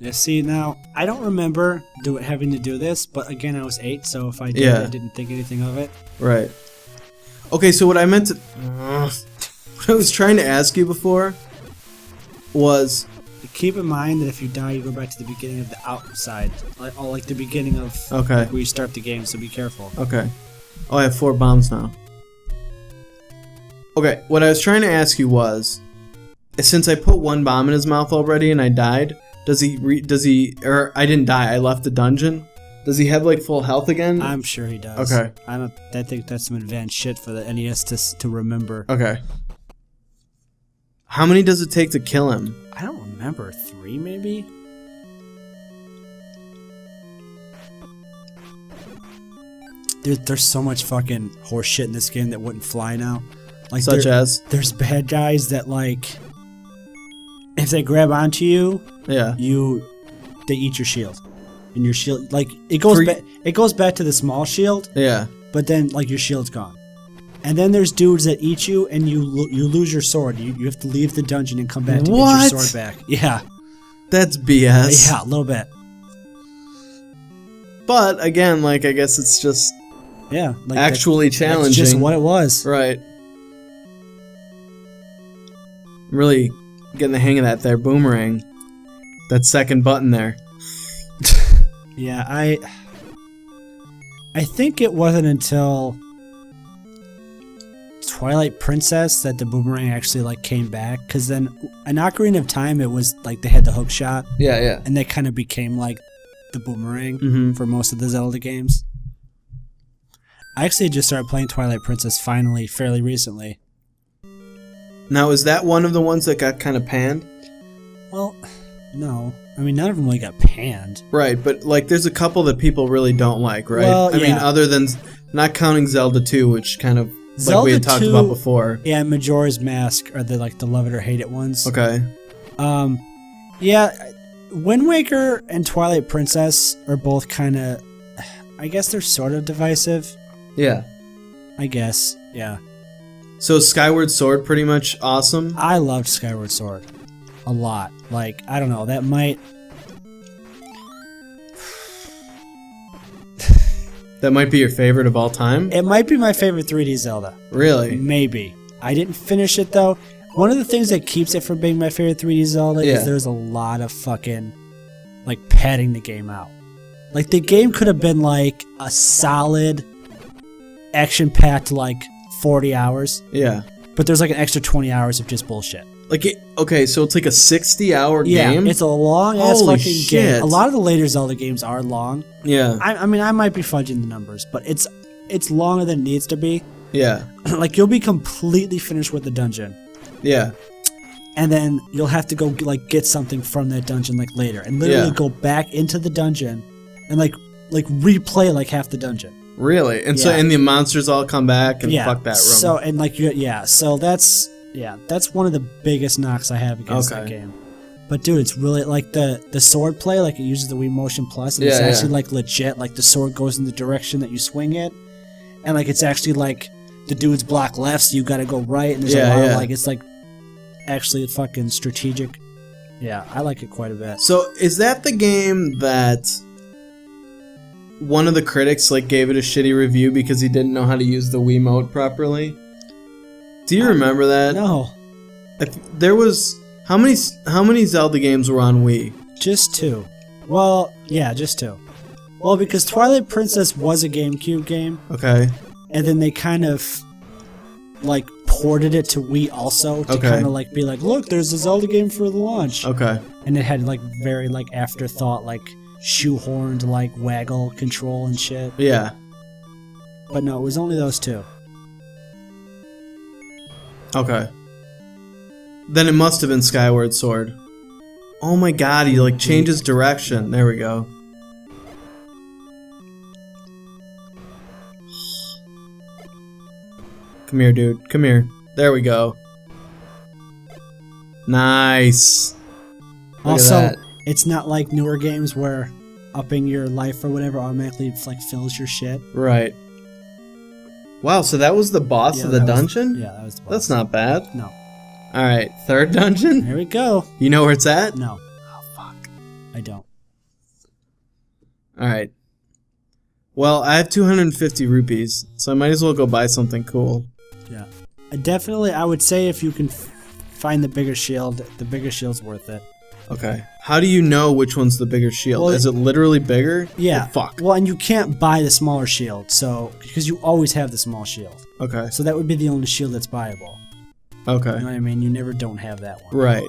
Yeah, see, now, I don't remember having to do this, but again, I was 8, so if I did, I didn't think anything of it. Right. Okay, so what I meant to... what I was trying to ask you before was... Keep in mind that if you die, you go back to the beginning of the outside. Like the beginning of where you start the game, so be careful. Okay. Oh, I have 4 bombs now. Okay, what I was trying to ask you was... Since I put 1 bomb in his mouth already and I died... Does he, or I didn't die, I left the dungeon. Does he have like full health again? I'm sure he does. Okay. I think that's some advanced shit for the NES to remember. Okay. How many does it take to kill him? I don't remember. 3 maybe? There's so much fucking horse shit in this game that wouldn't fly now. Like Such as? There's bad guys that like... If they grab onto you, they eat your shield, and your shield it goes back to the small shield. Yeah. But then like your shield's gone, and then there's dudes that eat you, and you lose your sword. You have to leave the dungeon and come back to get your sword back. Yeah. That's BS. Yeah, a little bit. But again, like I guess it's just actually challenging. That's just what it was. Right. Really. Getting the hang of that there boomerang. That second button there. Yeah, I think it wasn't until Twilight Princess that the boomerang actually like came back, because then in Ocarina of Time it was like they had the hook shot. Yeah, yeah. And they kind of became like the boomerang for most of the Zelda games. I actually just started playing Twilight Princess finally fairly recently. Now, is that one of the ones that got kind of panned? Well, no. I mean, none of them really got panned. Right, but like there's a couple that people really don't like, right? Well, I mean, other than not counting Zelda 2, which kind of like we had talked about before. Yeah, Majora's Mask are the love it or hate it ones. Okay. Yeah, Wind Waker and Twilight Princess are both kind of, I guess they're sort of divisive. Yeah. I guess, yeah. So Skyward Sword pretty much awesome? I loved Skyward Sword a lot. Like, I don't know, that might... That might be your favorite of all time? It might be my favorite 3D Zelda. Really? Maybe. I didn't finish it, though. One of the things that keeps it from being my favorite 3D Zelda is there's a lot of fucking, like, padding the game out. Like, the game could have been, like, a solid, action-packed, like, 40 hours. Yeah. But there's like an extra 20 hours of just bullshit. Like, okay, so it's like a 60-hour game? Yeah, it's a long-ass fucking shit. game. A lot of the later Zelda games are long. Yeah. I mean, I might be fudging the numbers, but it's longer than it needs to be. Yeah. Like, you'll be completely finished with the dungeon. Yeah. And then you'll have to go, like, get something from that dungeon, like, later. And literally go back into the dungeon and, like replay, like, half the dungeon. Really? And so, and the monsters all come back and fuck that room. So, and like, so that's one of the biggest knocks I have against that game. But dude, it's really, like, the sword play, like, it uses the Wii Motion Plus, and it's actually, like, legit. Like, the sword goes in the direction that you swing it. And, like, it's actually, like, the dudes block left, so you gotta go right, and there's a lot of, like, it's, like, actually fucking strategic. Yeah, I like it quite a bit. So, is that the game that... one of the critics like gave it a shitty review because he didn't know how to use the Wiimote properly? Do you remember that? No. There was how many Zelda games were on Wii? Just 2. Well, yeah, just 2. Well, because Twilight Princess was a GameCube game. Okay. And then they kind of like ported it to Wii also to kind of like be like, look, there's a Zelda game for the launch. Okay. And it had like very like afterthought, like shoehorned like waggle control and shit. Yeah. But no, it was only those 2. Okay. Then it must have been Skyward Sword. Oh my god, he like changes direction. There we go. Come here, dude. Come here. There we go. Nice. Also, it's not like newer games where upping your life or whatever automatically like fills your shit. Right. Wow, so that was the boss of the dungeon? Yeah, that was the boss. That's not bad. No. Alright, third dungeon? Here we go. You know where it's at? No. Oh, fuck. I don't. All right. Well, I have 250 rupees, so I might as well go buy something cool. Yeah. I would say if you can find the bigger shield, the bigger shield's worth it. Okay. How do you know which one's the bigger shield? Well, is it literally bigger? Yeah. Oh, fuck. Well, and you can't buy the smaller shield, so because you always have the small shield. Okay. So that would be the only shield that's buyable. Okay. You know what I mean? You never don't have that one. Right.